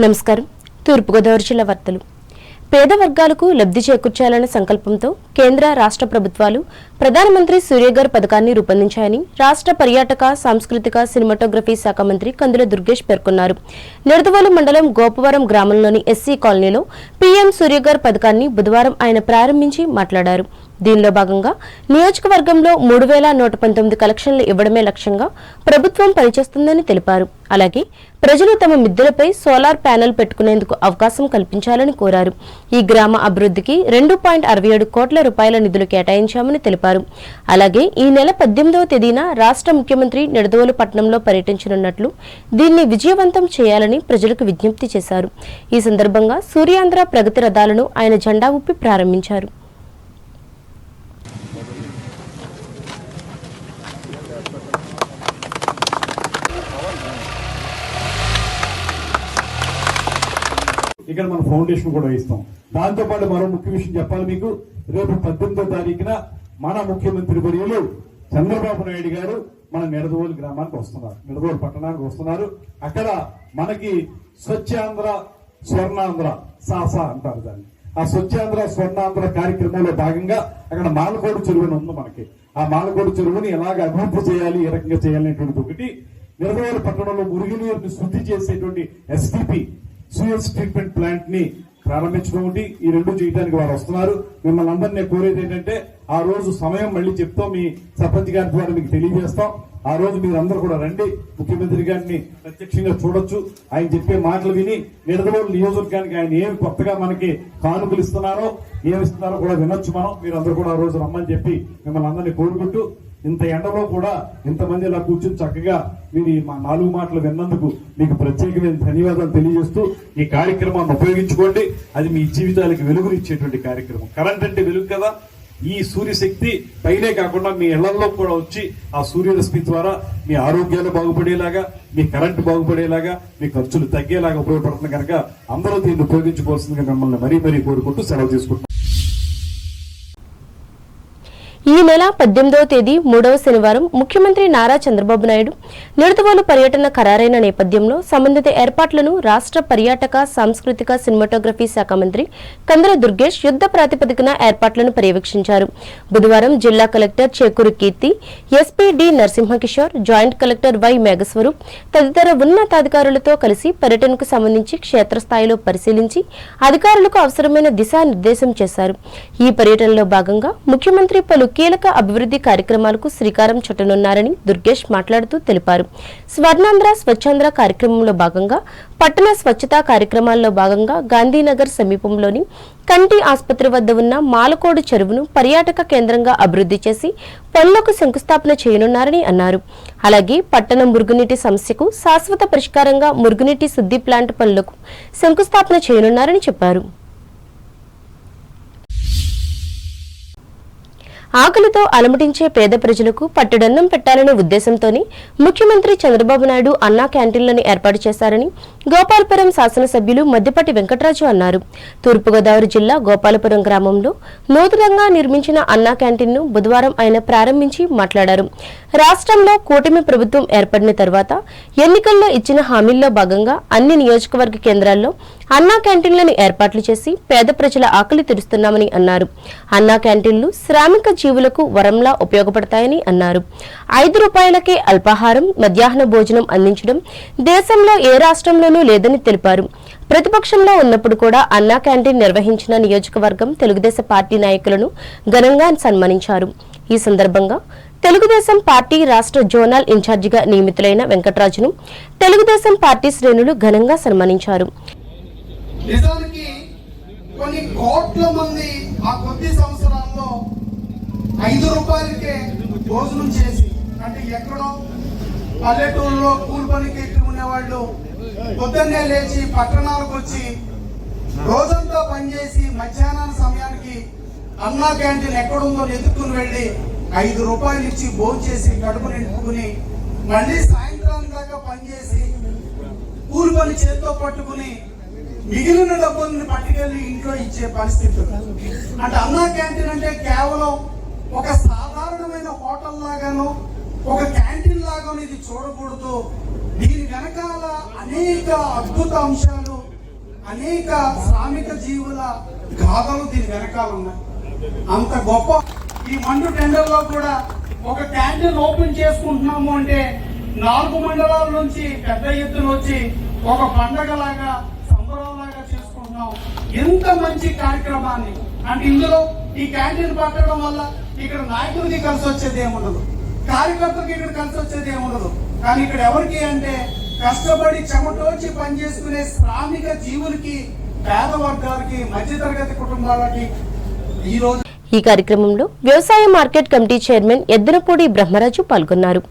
నమస్కారం. తూర్పుగోదావరి జిల్లా వార్తలు. పేద వర్గాలకు లబ్ధి చేకూర్చాలనే సంకల్పంతో కేంద్ర రాష్ట్ర ప్రభుత్వాలు ప్రధానమంత్రి సూర్యఘర్ పథకాన్ని రూపొందించాయని రాష్ట్ర పర్యాటక సాంస్కృతిక సినిమాటోగ్రఫీ శాఖ మంత్రి కందుల దుర్గేష్ పేర్కొన్నారు. నిడదవోలు మండలం గోపవరం గ్రామంలోని ఎస్సీ కాలనీలో పీఎం సూర్యఘర్ పథకాన్ని బుధవారం ఆయన ప్రారంభించి మాట్లాడారు. దీనిలో భాగంగా నియోజకవర్గంలో 3119 కలెక్షన్లు ఇవ్వడమే లక్ష్యంగా ప్రభుత్వం పనిచేస్తుందని తెలిపారు. అలాగే ప్రజలు తమ మిద్దెలపై సోలార్ ప్యానెల్ పెట్టుకునేందుకు అవకాశం కల్పించాలని కోరారు. ఈ గ్రామ అభివృద్ధికి 2.67 కోట్ల రూపాయల నిధులు కేటాయించామని తెలిపారు. అలాగే ఈ నెల 18వ తేదీన రాష్ట్ర ముఖ్యమంత్రి నిడదవోలు పట్టణంలో పర్యటించనున్నట్లు, దీన్ని విజయవంతం చేయాలని ప్రజలకు విజ్ఞప్తి చేశారు. ఈ సందర్భంగా సూర్యాంధ్ర ప్రగతి రథాలను ఆయన జెండా ఊపి ప్రారంభించారు. ఇక్కడ మన ఫౌండేషన్ కూడా ఇస్తాం. దాంతో పాటు మరో ముఖ్య విషయం చెప్పాలి మీకు. రేపు 18వ తారీఖున మన ముఖ్యమంత్రి వర్యులు చంద్రబాబు నాయుడు గారు మన నిడదవోలు గ్రామానికి వస్తున్నారు, నిడదవోలు పట్టణానికి వస్తున్నారు. అక్కడ మనకి స్వచ్ఛాంధ్ర స్వర్ణాంధ్ర సాసా అంటారు దాన్ని. ఆ స్వచ్ఛాంధ్ర స్వర్ణాంధ్ర కార్యక్రమంలో భాగంగా అక్కడ మాలకోడు చెరువుని ఉంది మనకి. ఆ మాలకోడు చెరువుని ఎలాగ అభివృద్ధి చేయాలి, ఏ రకంగా చేయాలనేటువంటి ఒకటి, నిడదవోలు పట్టణంలో మురుగునీరుని శుద్ధి చేసేటువంటి ఎస్టీపీ సూయస్ ట్రీట్మెంట్ ప్లాంట్ ని ప్రారంభించడం ఒకటి, ఈ రెండు చేయడానికి వారు వస్తున్నారు. మిమ్మల్ని అందరినీ కోరేది ఏంటంటే, ఆ రోజు సమయం మళ్ళీ చెప్తాం, మీ సర్పంచ్ గారి ద్వారా మీకు తెలియజేస్తాం. ఆ రోజు మీరు అందరూ కూడా రండి, ముఖ్యమంత్రి గారిని ప్రత్యక్షంగా చూడొచ్చు. ఆయన చెప్పే మాటలు విని నిడదవోలు నియోజకవర్గానికి ఆయన ఏం కొత్తగా మనకి కానుకలు ఇస్తున్నారో, ఏమిస్తున్నారో కూడా వినొచ్చు మనం. మీరు అందరూ కూడా ఆ రోజు రమ్మని చెప్పి మిమ్మల్ని అందరినీ కోరుకుంటూ, ఇంత ఎండలో కూడా ఇంతమంది ఇలా కూర్చుని చక్కగా మీరు మా 4 మాటలు విన్నందుకు మీకు ప్రత్యేకమైన ధన్యవాదాలు తెలియజేస్తూ, ఈ కార్యక్రమాన్ని ఉపయోగించుకోండి. అది మీ జీవితాలకు వెలుగునిచ్చేటువంటి కార్యక్రమం. కరెంట్ అంటే వెలుగు కదా. ఈ సూర్యశక్తి పైనే కాకుండా మీ ఇళ్లలో కూడా వచ్చి ఆ సూర్యరశ్మి ద్వారా మీ ఆరోగ్యాలు బాగుపడేలాగా, మీ కరెంటు బాగుపడేలాగా, మీ ఖర్చులు తగ్గేలాగా ఉపయోగపడుతుంది. కనుక అందరూ దీన్ని ఉపయోగించుకోవాల్సిందిగా మిమ్మల్ని మరీ కోరుకుంటూ సెలవు తీసుకుంటున్నాం. ఈ నెల 18వ తేదీ 3వ శనివారం ముఖ్యమంత్రి నారా చంద్రబాబు నాయుడు నిడదవోలు పర్యటన ఖరారైన నేపథ్యంలో సంబంధిత ఏర్పాట్లను రాష్ట్ర పర్యాటక సాంస్కృతిక సినిమాటోగ్రఫీ శాఖ మంత్రి కందుల దుర్గేష్ యుద్ధ ప్రాతిపదికన ఏర్పాట్లను పర్యవేక్షించారు. బుధవారం జిల్లా collector Chekuru Keerthi, SP D Narasimhakishore, joint collector Y Meghaswaroop తదితర ఉన్నతాధికారులతో కలిసి పర్యటనకు సంబంధించి క్షేత్రస్థాయిలో పరిశీలించి అధికారులకు అవసరమైన దిశానిర్దేశం చేశారు. ఈ పర్యటనలో భాగంగా ముఖ్యమంత్రి పలు కీలక అభివృద్ధి కార్యక్రమాలకు శ్రీకారం చుట్టనున్నారని దుర్గేష్ మాట్లాడుతూ తెలిపారు. స్వర్ణాంధ్ర స్వచ్ఛాంధ్ర కార్యక్రమంలో భాగంగా పట్టణ స్వచ్ఛతా కార్యక్రమాల్లో భాగంగా గాంధీనగర్ సమీపంలోని కంటి ఆసుపత్రి వద్ద ఉన్న మాలకోడు చెరువును పర్యాటక కేంద్రంగా అభివృద్ధి చేసి పనులకు శంకుస్థాపన చేయనున్నారని అన్నారు. అలాగే పట్టణ మురుగునీటి సమస్యకు శాశ్వత పరిష్కారంగా మురుగునీటి శుద్ధి ప్లాంట్ పనులకు శంకుస్థాపన చేయనున్నారని చెప్పారు. ఆకలితో అలమటించే పేద ప్రజలకు పట్టెడన్నం పెట్టాలనే ఉద్దేశంతోనే ముఖ్యమంత్రి చంద్రబాబు నాయుడు అన్నా క్యాంటీన్లను ఏర్పాటు చేశారని గోపాలపురం శాసనసభ్యులు మద్దిపాటి వెంకటరాజు అన్నారు. తూర్పుగోదావరి జిల్లా గోపాలపురం గ్రామంలో నూతనంగా నిర్మించిన అన్నా క్యాంటీన్ను బుధవారం ఆయన ప్రారంభించి మాట్లాడారు. రాష్ట్రంలో కూటమి ప్రభుత్వం ఏర్పడిన తర్వాత ఎన్నికల్లో ఇచ్చిన హామీల్లో భాగంగా అన్ని నియోజకవర్గ కేంద్రాల్లో అన్నా క్యాంటీన్లను ఏర్పాట్లు చేసి పేద ప్రజల ఆకలి తీరుస్తున్నామని అన్నారు. అన్నా క్యాంటీన్లు శ్రామిక జీవులకు వరంలా ఉపయోగపడతాయని అన్నారు. 5 రూపాయలకే అల్పాహారం, మధ్యాహ్న భోజనం అందించడం దేశంలో ఏ రాష్ట్రంలోనూ లేదని తెలిపారు. ప్రతిపక్షంలో ఉన్నప్పుడు కూడా అన్నా క్యాంటీన్ నిర్వహించిన నియోజకవర్గం తెలుగుదేశం పార్టీ నాయకులను ఘనంగా సన్మానించారు. ఈ సందర్భంగా తెలుగుదేశం పార్టీ రాష్ట్ర జోనల్ ఇన్ఛార్జిగా నియమితులైన వెంకటరాజును తెలుగుదేశం పార్టీ శ్రేణులు ఘనంగా సన్మానించారు. నిజానికి కొన్ని కోట్ల మంది ఆ కొద్ది సంవత్సరాల్లో 5 రూపాయలకే భోజనం చేసి, అంటే ఎక్కడో పల్లెటూరులో కూలి పనికి ఎక్కి ఉండేవాళ్ళు పొద్దున్నే లేచి పట్టణాలకు వచ్చి రోజంతా పనిచేసి మధ్యాహ్నం సమయానికి అన్నా క్యాంటీన్ ఎక్కడుందో ఎత్తుకుని వెళ్ళి 5 రూపాయలు ఇచ్చి భోజనం చేసి కడుపు నింపుకుని మళ్ళీ సాయంత్రం దాకా పనిచేసి కూలి పని చేతితో పట్టుకుని మిగిలిన డబ్బుల్ని పట్టుకెళ్ళి ఇంట్లో ఇచ్చే పరిస్థితి. అంటే అన్నా క్యాంటీన్ అంటే కేవలం ఒక సాధారణమైన హోటల్ లాగాను, ఒక క్యాంటీన్ లాగాను ఇది చూడకూడదు. దీని వెనకాల అనేక అద్భుత అంశాలు అనేక శ్రామిక జీవుల గాథలు దీని వెనకాల ఉన్నాయి. అంత గొప్ప ఈ మండు టెండర్లో కూడా ఒక క్యాంటీన్ ఓపెన్ చేసుకుంటున్నాము అంటే 4 మండలాల నుంచి పెద్ద ఎత్తున వచ్చి ఒక పండగలాగా సంబరంలాగా చేసుకుంటున్నాం. ఎంత మంచి కార్యక్రమాన్ని అంటే ఇందులో ఈ క్యాంటీన్ పట్టడం వల్ల ఇక్కడ నాయకులకి కలిసి వచ్చేది ఏముండదు, కార్యకర్తలకి ఇక్కడ కలిసి వచ్చేది ఏముండదు. కానీ ఇక్కడ ఎవరికి అంటే కష్టపడి చెమటోచి పనిచేసుకునే శ్రామిక జీవులకి, పేద వర్గాలకి, మధ్యతరగతి కుటుంబాలకి ఈ రోజు ఈ కార్యక్రమంలో వ్యవసాయ market committee chairman Yaddanapudi Brahmaraju పాల్గొన్నారు.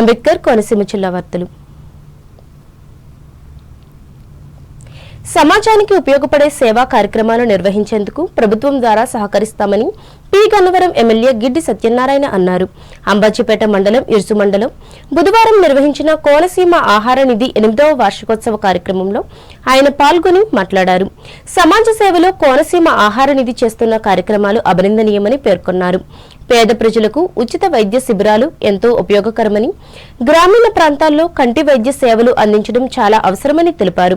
అంబేద్కర్ కోనసీమ జిల్లా వార్తలు. సమాజానికి ఉపయోగపడే సేవా కార్యక్రమాలు నిర్వహించేందుకు ప్రభుత్వం ద్వారా సహకరిస్తామని పి గన్నవరం ఎమ్మెల్యే గిడ్డి సత్యనారాయణ అన్నారు. అంబాజీపేట మండలం ఇరుసు మండలం బుధవారం నిర్వహించిన కోనసీమ ఆహార నిధి 8వ వార్షికోత్సవ కార్యక్రమంలో ఆయన పాల్గొని మాట్లాడారు. సమాజ సేవలో కోనసీమ ఆహార నిధి చేస్తున్న కార్యక్రమాలు అభినందనీయమని పేర్కొన్నారు. పేద ప్రజలకు ఉచిత వైద్య శిబిరాలు ఎంతో ఉపయోగకరమని, గ్రామీణ ప్రాంతాల్లో కంటి వైద్య సేవలు అందించడం చాలా అవసరమని తెలిపారు.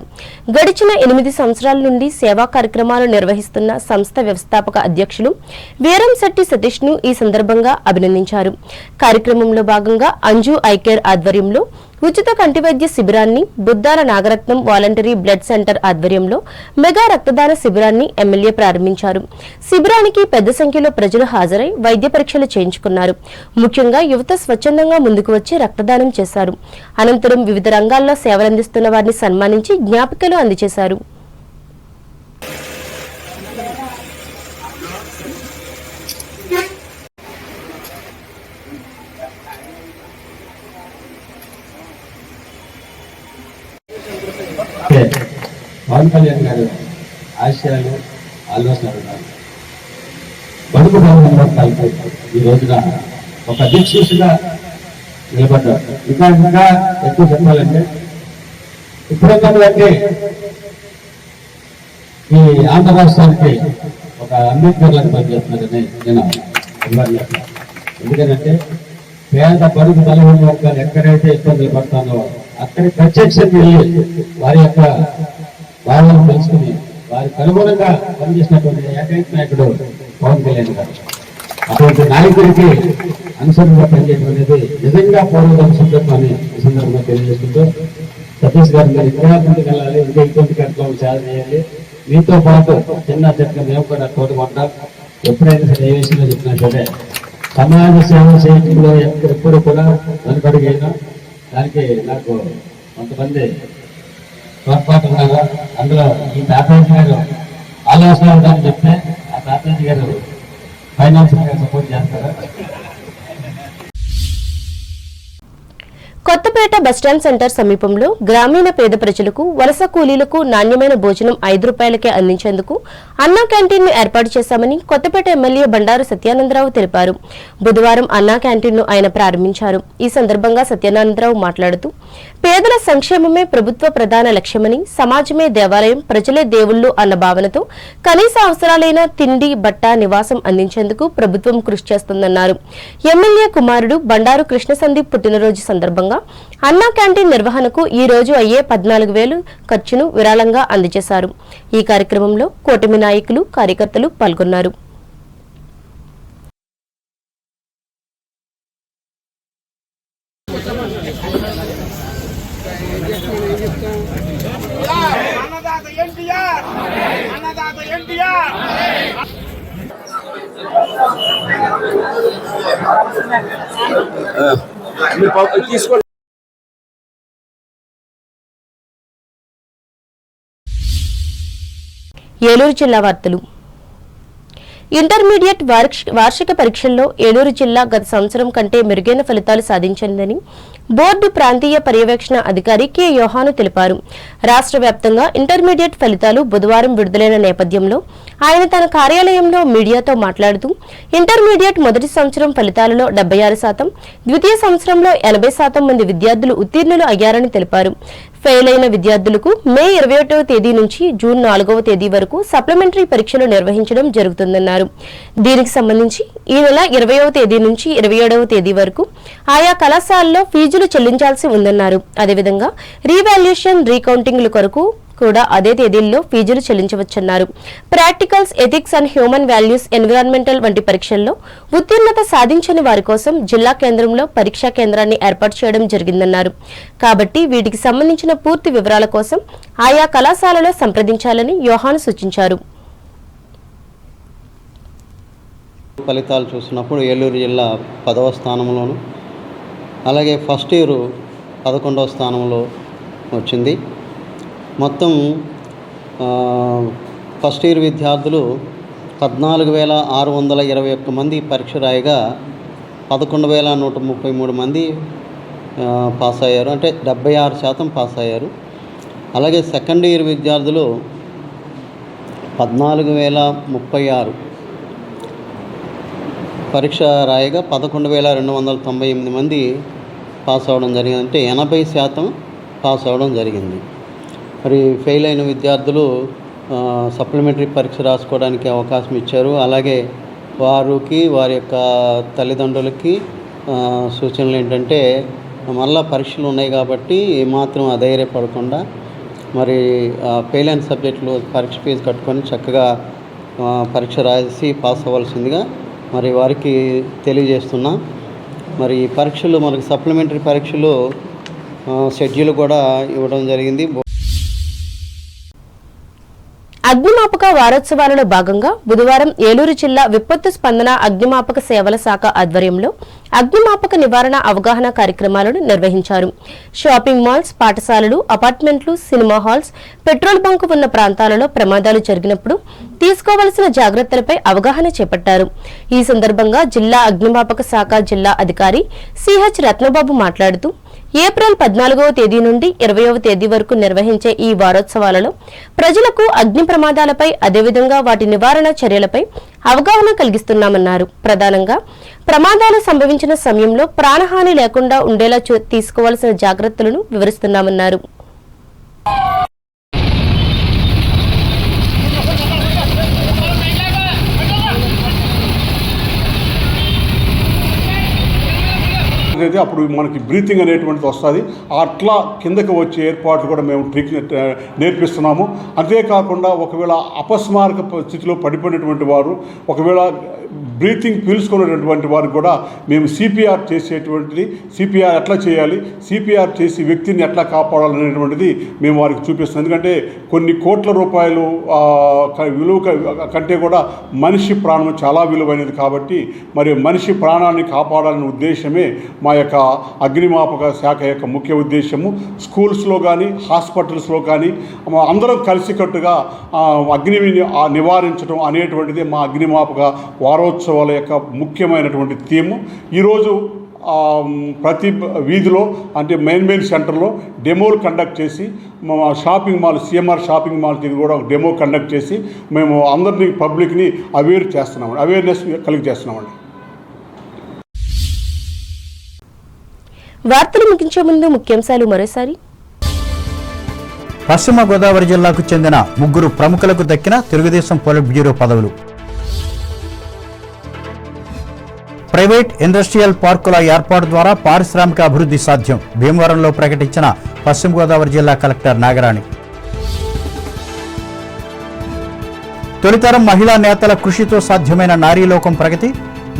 గడిచిన 8 సంవత్సరాల నుండి సేవా కార్యక్రమాలు నిర్వహిస్తున్న సంస్థ వ్యవస్థాపక అధ్యక్షులు వీరంశెట్టి సతీష్ ను ఈ సందర్భంగా అభినందించారు. కార్యక్రమంలో భాగంగా అంజు ఐకేర్ ఆధ్వర్యంలో ఉచిత కంటి వైద్య శిబిరాన్ని, Buddala Nagaratnam voluntary blood centre ఆధ్వర్యంలో మెగా రక్తదాన శిబిరాన్ని ఎమ్మెల్యే ప్రారంభించారు. శిబిరానికి పెద్ద సంఖ్యలో ప్రజలు హాజరై వైద్య పరీక్షలు చేయించుకున్నారు. ముఖ్యంగా యువత స్వచ్ఛందంగా ముందుకు వచ్చి రక్తదానం చేశారు. అనంతరం వివిధ రంగాల్లో సేవలందిస్తున్న వారిని సన్మానించి జ్ఞాపికలు అందజేశారు. పవన్ కళ్యాణ్ గారు ఆశయాలు, ఆలోచనలు బడుగు వర్గాలకు ఈ రోజున ఒక దిక్సూచిగా నిలబడ్డారు. ఇంకా ఎక్కువ చెప్పాలంటే ఇప్పుడున్నటువంటి ఈ ఆంధ్ర రాష్ట్రానికి ఒక అంబేద్కర్ లాగా పనిచేస్తున్నారని నేను అభివర్ణిస్తాను. ఎందుకంటే పేద బడుగు బలహీన వర్గాలు ఎక్కడైతే ఇబ్బందులు పడతానో అక్కడికి ప్రత్యక్షంగా వెళ్ళి వారి యొక్క భావాలను తెలుసుకుని వారికి అనుగుణంగా పనిచేసినటువంటి ఏకైక నాయకుడు పవన్ కళ్యాణ్ గారు. అటువంటి నాయకుడికి అనుసరణగా పనిచేయడం అనేది నిజంగా పూర్వజన్మ సుఖత్వం అని ఈ సందర్భంగా తెలియజేస్తుంటూ, సతీష్ గారు మీరు ఇంకా ముందుకు వెళ్ళాలి, ఇంకా ఇటువంటి కార్యక్రమం సేవ చేయాలి. మీతో పాటు చిన్న చెట్లు మేము కూడా తోడుకుంటాం. ఎప్పుడైనా సరే ఏ విషయంలో చెప్పినా సరే సమాజ సేవ చేయడంలో ఎప్పుడు కూడా వెనుకడుగైనా దానికి నాకు కొంతమంది తోడ్పాటు ఉన్నారు. అందులో ఈ తాతాజీ గారు ఆలోచన ఉందని చెప్తే ఆ తాతాజీ గారు ఫైనాన్షియల్ గా సపోర్ట్ చేస్తారు. కొత్తపేట బస్టాండ్ సెంటర్ సమీపంలో గ్రామీణ పేద ప్రజలకు, వలస కూలీలకు నాణ్యమైన భోజనం 5 రూపాయలకే అందించేందుకు అన్నా క్యాంటీన్ ను ఏర్పాటు చేశామని కొత్తపేట ఎమ్మెల్యే బండారు సత్యానందరావు తెలిపారు. బుధవారం అన్నా క్యాంటీన్ ను ఆయన ప్రారంభించారు. ఈ సందర్భంగా సత్యానందరావు మాట్లాడుతూ, పేదల సంక్షేమమే ప్రభుత్వ ప్రధాన లక్ష్యమని, సమాజమే దేవాలయం, ప్రజలే దేవుళ్లు అన్న భావనతో కనీస అవసరాలైన తిండి, బట్ట, నివాసం అందించేందుకు ప్రభుత్వం కృషి చేస్తుందన్నారు. ఎమ్మెల్యే కుమారుడు బండారు కృష్ణ సందీప్ పుట్టినరోజు సందర్భంగా అన్నా క్యాంటీన్ నిర్వహణకు ఈ రోజు అయ్యే 14,000 ఖర్చును విరాళంగా అందజేశారు. ఈ కార్యక్రమంలో కూటమి నాయకులు, కార్యకర్తలు పాల్గొన్నారు. తీసుకోండి. ఏలూరు జిల్లా వార్తలు. ఇంటర్మీడియట్ వార్షిక పరీక్షల్లో ఏలూరు జిల్లా గత సంవత్సరం కంటే మెరుగైన ఫలితాలు సాధించిందని బోర్డు ప్రాంతీయ పర్యవేక్షణ అధికారి కె యోహాను తెలిపారు. రాష్ట్ర వ్యాప్తంగా ఇంటర్మీడియట్ ఫలితాలు బుధవారం విడుదలైన నేపథ్యంలో ఆయన తన కార్యాలయంలో మీడియాతో మాట్లాడుతూ, ఇంటర్మీడియట్ మొదటి సంవత్సరం ఫలితాలలో 76%, ద్వితీయ సంవత్సరంలో 80% మంది విద్యార్థులు ఉత్తీర్ణులు అయ్యారని తెలిపారు. ఫెయిల్ అయిన విద్యార్థులకు మే 21వ తేదీ నుంచి జూన్ 4వ తేదీ వరకు సప్లిమెంటరీ పరీక్షలు నిర్వహించడం జరుగుతుందన్నారు. దీనికి సంబంధించి ఈ నెల 20వ తేదీ నుంచి 27వ తేదీ వరకు ఆయా కళాశాలల్లో ఫీజులు చెల్లించాల్సి ఉందన్నారు. అదేవిధంగా రీవాల్యుయేషన్, రీకౌంటింగ్ల కొరకు కూడా అదే తేదీల్లో ఫీజులు చెల్లించవచ్చన్నారు. Practicals, ethics and human values, environmental వంటి పరీక్షల్లో ఉత్తీర్ణత సాధించని వారి కోసం జిల్లా కేంద్రంలో పరీక్షా కేంద్రాన్ని ఏర్పాటు చేయడం జరిగిందన్నారు. కాబట్టి వీటికి సంబంధించిన పూర్తి వివరాల కోసం ఆయా కళాశాలలో సంప్రదించాలని యోహాను సూచించారు. ఫలితాలు చూసినప్పుడు ఏలూరు జిల్లా 10వ స్థానంలోను, అలాగే ఫస్ట్ ఇయర్ 11వ స్థానంలో వచ్చింది. మొత్తం ఫస్ట్ ఇయర్ విద్యార్థులు 14,621 మంది పరీక్ష రాయగా 11,133 మంది పాస్ అయ్యారు, అంటే 76% పాస్ అయ్యారు. అలాగే సెకండ్ ఇయర్ విద్యార్థులు 14,036 పరీక్ష రాయగా 11,298 మంది పాస్ అవ్వడం జరిగింది, అంటే 80% పాస్ అవ్వడం జరిగింది. మరి ఫెయిల్ అయిన విద్యార్థులు సప్లిమెంటరీ పరీక్ష రాసుకోవడానికి అవకాశం ఇచ్చారు. అలాగే వారి యొక్క తల్లిదండ్రులకి సూచనలు ఏంటంటే, మళ్ళా పరీక్షలు ఉన్నాయి కాబట్టి ఏమాత్రం అధైర్యపడకుండా మరి ఫెయిల్ అయిన సబ్జెక్టులు పరీక్ష ఫీజు కట్టుకొని చక్కగా పరీక్ష రాసి పాస్ అవ్వాల్సిందిగా మరి వారికి తెలియజేస్తున్నా. మరి పరీక్షలు మనకి సప్లిమెంటరీ పరీక్షలు షెడ్యూల్ కూడా ఇవ్వడం జరిగింది. అగ్నిమాపక వారోత్సవాలలో భాగంగా బుధవారం ఏలూరు జిల్లా విపత్తు స్పందన అగ్నిమాపక సేవల శాఖ ఆధ్వర్యంలో అగ్నిమాపక నివారణ అవగాహన కార్యక్రమాలను నిర్వహించారు. షాపింగ్ మాల్స్, పాఠశాలలు, అపార్ట్మెంట్లు, సినిమా హాల్స్, పెట్రోల్ బంకు ఉన్న ప్రాంతాలలో ప్రమాదాలు జరిగినప్పుడు తీసుకోవలసిన జాగ్రత్తలపై అవగాహన చేపట్టారు. ఈ సందర్భంగా జిల్లా అగ్నిమాపక శాఖ జిల్లా అధికారి సిహెచ్ రత్నబాబు మాట్లాడుతూ, ఏప్రిల్ 14వ తేదీ నుండి 20వ తేదీ వరకు నిర్వహించే ఈ వారోత్సవాలలో ప్రజలకు అగ్ని ప్రమాదాలపై, అదేవిధంగా వాటి నివారణ చర్యలపై అవగాహన కలిగిస్తున్నామన్నారు. ప్రధానంగా ప్రమాదాలు సంభవించిన సమయంలో ప్రాణహాని లేకుండా ఉండేలా తీసుకోవాల్సిన జాగ్రత్తలను వివరిస్తున్నామన్నారు. అప్పుడు మనకి బ్రీతింగ్ అనేటువంటిది వస్తుంది. అట్లా కిందకి వచ్చే ఏర్పాట్లు కూడా మేము నేర్పిస్తున్నాము. అంతేకాకుండా ఒకవేళ అపస్మారక స్థితిలో పడిపోయినటువంటి వారు, ఒకవేళ బ్రీతింగ్ పీల్చుకునేటటువంటి వారికి కూడా మేము సిపిఆర్ చేసేటువంటిది, సిపిఆర్ ఎట్లా చేయాలి, సిపిఆర్ చేసి వ్యక్తిని ఎట్లా కాపాడాలనేటువంటిది మేము వారికి చూపిస్తున్నాం. ఎందుకంటే కొన్ని కోట్ల రూపాయలు విలువ కంటే కూడా మనిషి ప్రాణం చాలా విలువైనది కాబట్టి మరి మనిషి ప్రాణాన్ని కాపాడాలనే ఉద్దేశమే మా యొక్క అగ్నిమాపక శాఖ యొక్క ముఖ్య ఉద్దేశము. స్కూల్స్లో కానీ, హాస్పిటల్స్లో కానీ అందరం కలిసికట్టుగా అగ్నిని నివారించడం అనేటువంటిది మా అగ్నిమాపక వారోత్సవాల యొక్క ముఖ్యమైనటువంటి థీము. ఈరోజు ప్రతి వీధిలో, అంటే మెయిన్ సెంటర్లో డెమోలు కండక్ట్ చేసి, shopping mall, CMR shopping mall దగ్గర కూడా డెమో కండక్ట్ చేసి మేము అందరినీ, పబ్లిక్ని అవేర్నెస్ కలిగి చేస్తున్నామండి. వార్తలు ముగించే ముందు ముఖ్యాంశాలు మరోసారి. పశ్చిమ గోదావరి జిల్లాకు చెందిన 3 ప్రముఖులకు దక్కిన తెలుగుదేశం పొలిట్ బ్యూరో పదవులు. ప్రైవేట్ ఇండస్ట్రియల్ పార్కుల ఏర్పాటు ద్వారా పారిశ్రామిక అభివృద్ధి సాధ్యం, భీమవరంలో ప్రకటించిన పశ్చిమ గోదావరి జిల్లా కలెక్టర్ నాగరాణి. తొలితరం మహిళా నేతల కృషితో సాధ్యమైన నారీలోకం ప్రగతి,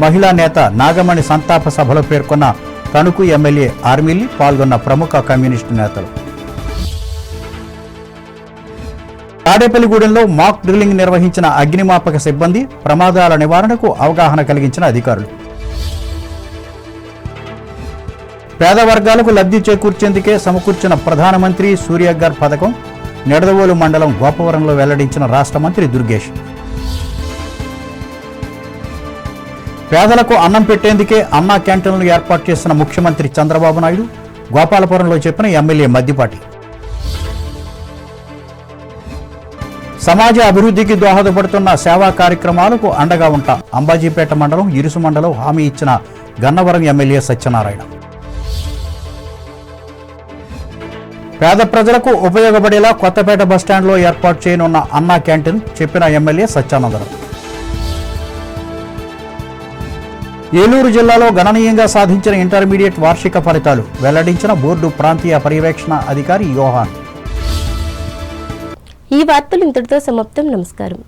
మహిళా నేత నాగమణి సంతాప సభలో పేర్కొన్న తణుకు ఎమ్మెల్యే ఆర్మిల్లి, పాల్గొన్న ప్రముఖ కమ్యూనిస్టు నేతలు. తాడేపల్లిగూడెంలో మాక్ డ్రిల్లింగ్ నిర్వహించిన అగ్నిమాపక సిబ్బంది, ప్రమాదాల నివారణకు అవగాహన కలిగించిన అధికారులు. పేద వర్గాలకు లబ్ధి చేకూర్చేందుకే సమకూర్చిన ప్రధానమంత్రి సూర్యఘర్ పథకం, నిడదవోలు మండలం గోపవరంలో వెల్లడించిన రాష్ట్ర మంత్రి దుర్గేష్. పేదలకు అన్నం పెట్టేందుకే అన్నా క్యాంటీన్లను ఏర్పాటు చేసిన ముఖ్యమంత్రి చంద్రబాబు నాయుడు, గోపాలపురంలో చెప్పిన ఎమ్మెల్యే మద్దిపాటి. సమాజ అభివృద్ధికి దోహదపడుతున్న సేవా కార్యక్రమాలకు అండగా ఉంటా, అంబాజీపేట మండలం ఇరుసు మండలం హామీ ఇచ్చిన గన్నవరం ఎమ్మెల్యే సత్యనారాయణ. పేద ప్రజలకు ఉపయోగపడేలా కొత్తపేట బస్టాండ్లో ఏర్పాటు చేయనున్న అన్నా క్యాంటీన్ చెప్పిన ఎమ్మెల్యే సత్యానందరావు. ఏలూరు జిల్లాలో గణనీయంగా సాధించిన ఇంటర్మీడియట్ వార్షిక ఫలితాలు వెల్లడించిన బోర్డు ప్రాంతీయ పర్యవేక్షణ అధికారి యోహాన్. ఈ వార్తలు ఇంతటితో సమాప్తం. నమస్కారం.